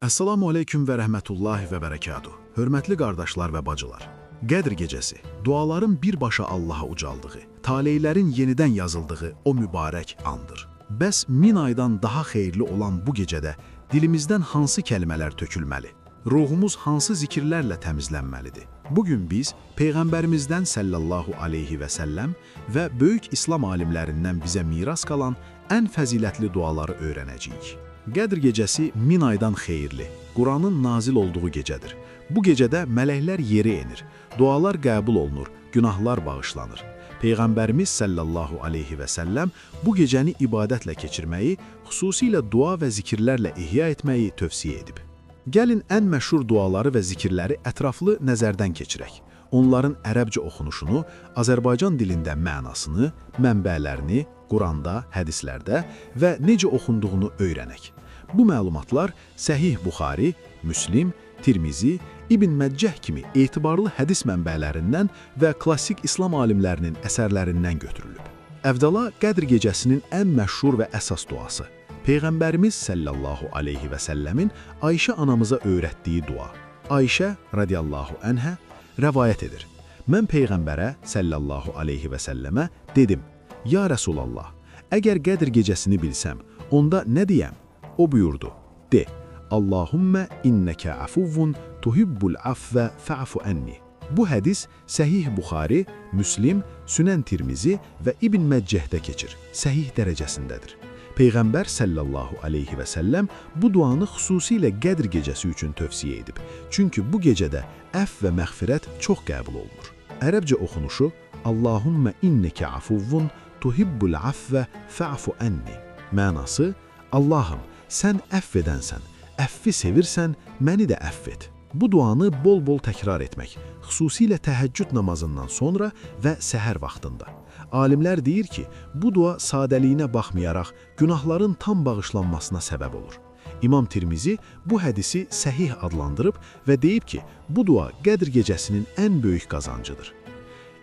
Əssalamu aleyküm və rəhmətullahi və bərəkatuh. Hörmətli qardaşlar və bacılar. Qədr gecəsi, duaların birbaşa Allaha ucaldığı, taleylərin yenidən yazıldığı o mübarək andır. Bəs 1000 aydan daha xeyirli olan bu gecədə dilimizdən hansı kəlmələr tökülməli? Ruhumuz hansı zikirlərlə təmizlənməlidir? Bugün biz Peyğəmbərimizdən sallallahu aleyhi və səlləm və böyük İslam alimlərindən bizə miras qalan ən fəzilətli duaları öyrənəcəyik. Qədr gecəsi 1000 aydan xeyirli, Quranın nazil olduğu gecədir. Bu gecədə mələklər yerə enir, dualar qəbul olunur, günahlar bağışlanır. Peyğəmbərimiz sallallahu aleyhi və səlləm bu gecəni ibadətlə keçirməyi, xüsusilə dua və zikirlərlə ihya etməyi tövsiyə edib. Gəlin ən məşhur duaları və zikirləri ətraflı nəzərdən keçirək. Onların ərəbcə oxunuşunu, Azərbaycan dilində mənasını, mənbələrini, Quranda, hədislərdə və necə oxunduğunu öyrənək. Bu məlumatlar Səhih Buxari, Müslim, Tirmizi, İbn Məccəh kimi etibarlı hədis mənbələrindən və klassik İslam alimlərinin əsərlərindən götürülüb. Əvvəla Qədr gecəsinin ən məşhur və əsas duası. Peyğəmbərimiz sallallahu aleyhi və səlləmin Ayşə anamıza öyrətdiyi dua. Ayşə radiyallahu anhə rəvayət edir. Mən Peyğəmbərə sallallahu aleyhi və səlləmə dedim: Ya Rəsulallah, əgər Qədr gecəsini bilsəm, onda nə deyəm? O buyurdu: De, Allahümmə innəkə afuvvun tuhibbul affə fa'fu ənni. Bu hədis Səhih Buxari, Müslim, Sünən Tirmizi və İbn Məccəhdə keçir, səhih dərəcəsindədir. Peyğəmbər sallallahu aleyhi və səlləm bu duanı xüsusilə Qədr gecəsi üçün tövsiyə edib. Çünki bu gecədə əff və məğfirət çox qəbul olunur. Ərəbcə oxunuşu Allahümmə innəkə afuvvun tuhibbul affə fa'fu ənni. Mənası: Allahım, sən əff edənsən, əffi sevirsən, məni də əff et. Bu duanı bol-bol təkrar etmək, xüsusilə təhəccüd namazından sonra və səhər vaxtında. Alimlər deyir ki, bu dua sadəliyinə baxmayaraq günahların tam bağışlanmasına səbəb olur. İmam Tirmizi bu hədisi səhih adlandırıb və deyib ki, bu dua Qədr gecəsinin ən böyük qazancıdır.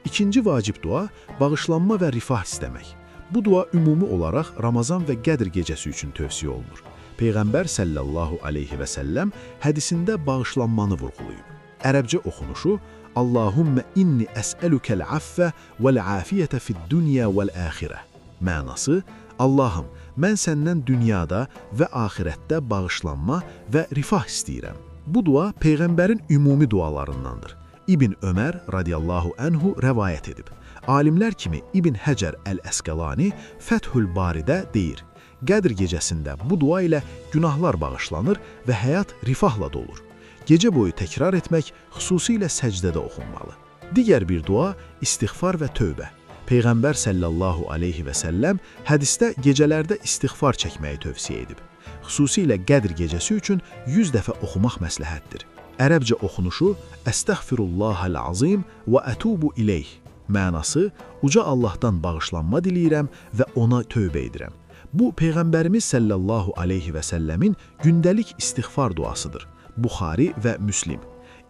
İkinci vacib dua bağışlanma və rifah istəmək. Bu dua ümumi olaraq Ramazan və Qədr gecəsi üçün tövsiyə olunur. Peyğəmbər sallallahu aleyhi və səlləm hədisində bağışlanmanı vurğulayıb. Ərəbcə oxunuşu Allahümmə inni əsəlükəl affə vəl-afiyyətə fid-dünya vəl-əxirə. Mənası: Allahım, mən səndən dünyada və axirətdə bağışlanma və rifah istəyirəm. Bu dua Peyğəmbərin ümumi dualarındandır. İbn Ömər radiyallahu anhu rəvayət edib. Alimlər kimi İbn Həcər Əl-Əsqəlani Fəthül Baridə deyir: Qədr gecəsində bu dua ilə günahlar bağışlanır və həyat rifahla dolur. Gecə boyu təkrar etmək, xüsusilə səcdədə oxunmalı. Digər bir dua istiğfar və tövbə. Peyğəmbər sallallahu aleyhi və səlləm hədisdə gecələrdə istiğfar çəkməyi tövsiyə edib. Xüsusilə Qədr gecəsi üçün 100 dəfə oxumaq məsləhətdir. Ərəbcə oxunuşu Əstəğfirullahəl-azim və ətubu ileyh. Mənası: Uca Allahdan bağışlanma diləyirəm və ona tövbə edirəm. Bu, Peyğəmbərimiz sallallahu aleyhi və səlləmin gündəlik istiğfar duasıdır. Buxari və Müslim.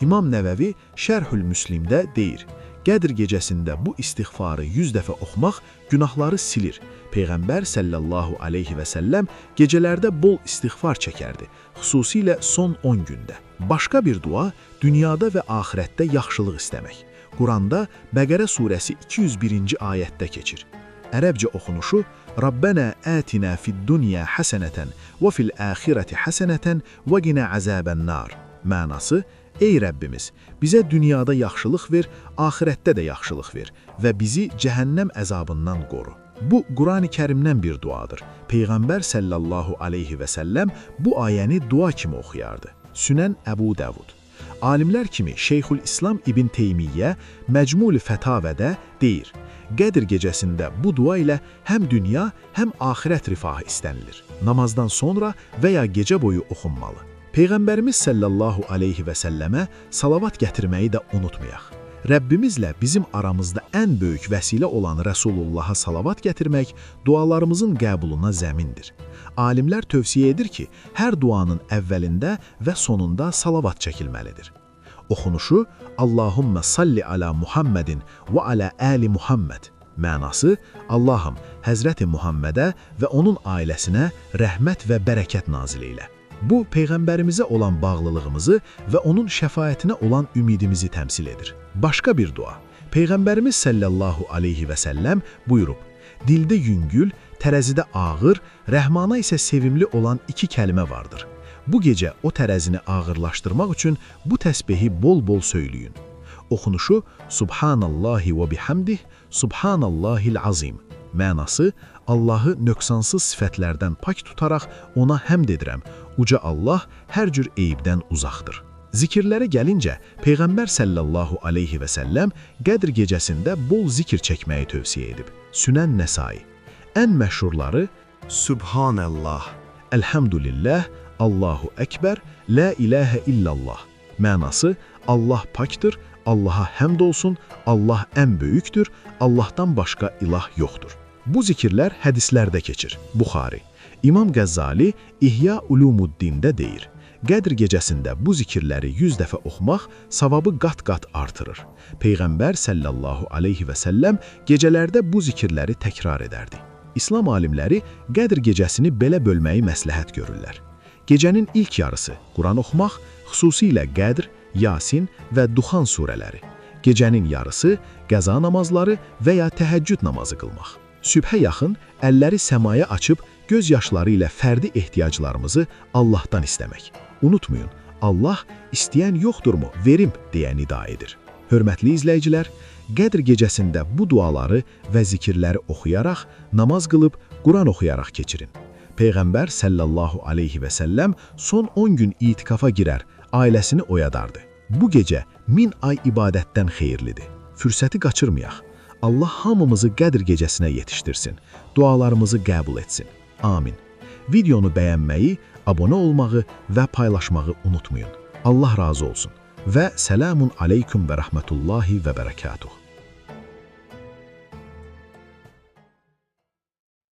İmam Nəvəvi Şərhül Müslimdə deyir: Qədr gecəsində bu istiğfarı 100 dəfə oxumaq günahları silir. Peyğəmbər sallallahu aleyhi və səlləm gecələrdə bol istiğfar çəkərdi, xüsusilə son 10 gündə. Başqa bir dua dünyada və axirətdə yaxşılıq istəmək. Quranda Bəqərə surəsi 201-ci ayətdə keçir. Ərəbcə oxunuşu Rabbənə ətinə fid-dunya həsənətən və fil-əxirəti həsənətən və qinə əzəbən-nar. Mənası: Ey Rəbbimiz, bizə dünyada yaxşılıq ver, axirətdə də yaxşılıq ver və bizi cəhənnəm əzabından qoru. Bu, Qurani Kərimdən bir duadır. Peyğəmbər sallallahu aleyhi və səlləm bu ayəni dua kimi oxuyardı. Sünən Əbu Davud. Alimlər kimi Şeyxül İslam İbn Teymiyyə Məcmul-i Fətavədə deyir: Qədr gecəsində bu dua ilə həm dünya, həm axirət rifahı istənilir. Namazdan sonra və ya gecə boyu oxunmalı. Peyğəmbərimiz sallallahu aleyhi və səlləmə salavat gətirməyi də unutmayaq. Rəbbimizlə bizim aramızda ən böyük vəsilə olan Rəsulullaha salavat gətirmək dualarımızın qəbuluna zəmindir. Alimlər tövsiyə edir ki, hər duanın əvvəlində və sonunda salavat çəkilməlidir. Oxunuşu Allahümmə salli ala Muhammedin və ala əli Muhammed. Mənası: Allahım, Həzrəti Muhammedə və onun ailəsinə rəhmət və bərəkət nazil eylə. Bu, Peyğəmbərimizə olan bağlılığımızı və onun şəfaətinə olan ümidimizi təmsil edir. Başqa bir dua. Peyğəmbərimiz sallallahu aleyhi və səlləm buyurub, dildə yüngül, tərəzidə ağır, Rəhmana isə sevimli olan iki kəlmə vardır. Bu gecə o tərəzini ağırlaşdırmaq üçün bu təsbehi bol-bol söyləyin. Oxunuşu Subhanallahi və bihamdih, Subhanallahil azim. Mənası, Allahı nöqsansız sifətlərdən pak tutaraq ona həmd edirəm. Uca Allah hər cür eyibdən uzaqdır. Zikirlərə gəlincə, Peyğəmbər sallallahu aleyhi və səlləm Qədr gecəsində bol zikir çəkməyi tövsiyə edib. Sünən Nəsai. Ən məşhurları Subhanallah, Elhamdülillah, Allahu Ekber, La ilahə illallah. Mənası, Allah pakdır, Allaha həmd olsun, Allah ən böyükdür, Allahdan başqa ilah yoxdur. Bu zikirlər hədislərdə keçir. Buxari. İmam Qəzzali İhya Ulumuddində deyir. Qədr gecəsində bu zikirləri 100 dəfə oxumaq savabı qat-qat artırır. Peyğəmbər sallallahu aleyhi və səlləm gecələrdə bu zikirləri təkrar edərdi. İslam alimləri Qədr gecəsini belə bölməyi məsləhət görürlər. Gecənin ilk yarısı Quran oxumaq, xüsusilə Qədr, Yasin və Duxan surələri. Gecənin yarısı qəza namazları və ya təhəccüd namazı qılmaq. Sübhə yaxın əlləri səmaya açıb göz yaşları ilə fərdi ehtiyaclarımızı Allahdan istəmək. Unutmayın, Allah istəyən yoxdurmu, verim deyə nida edir. Hörmətli izləyicilər, Qədr gecəsində bu duaları və zikirləri oxuyaraq, namaz qılıb, Quran oxuyaraq keçirin. Peyğəmbər sallallahu aleyhi və səlləm son 10 gün itikafa girər, ailəsini oyadardı. Bu gecə 1000 ay ibadətdən xeyirlidir. Fürsəti qaçırmayaq. Allah hamımızı Qədr gecəsinə yetişdirsin, dualarımızı qəbul etsin. Amin. Videonu bəyənməyi, abunə olmağı və paylaşmağı unutmayın. Allah razı olsun və selamun aleyküm və rəhmətullahi və bərəkatuhu.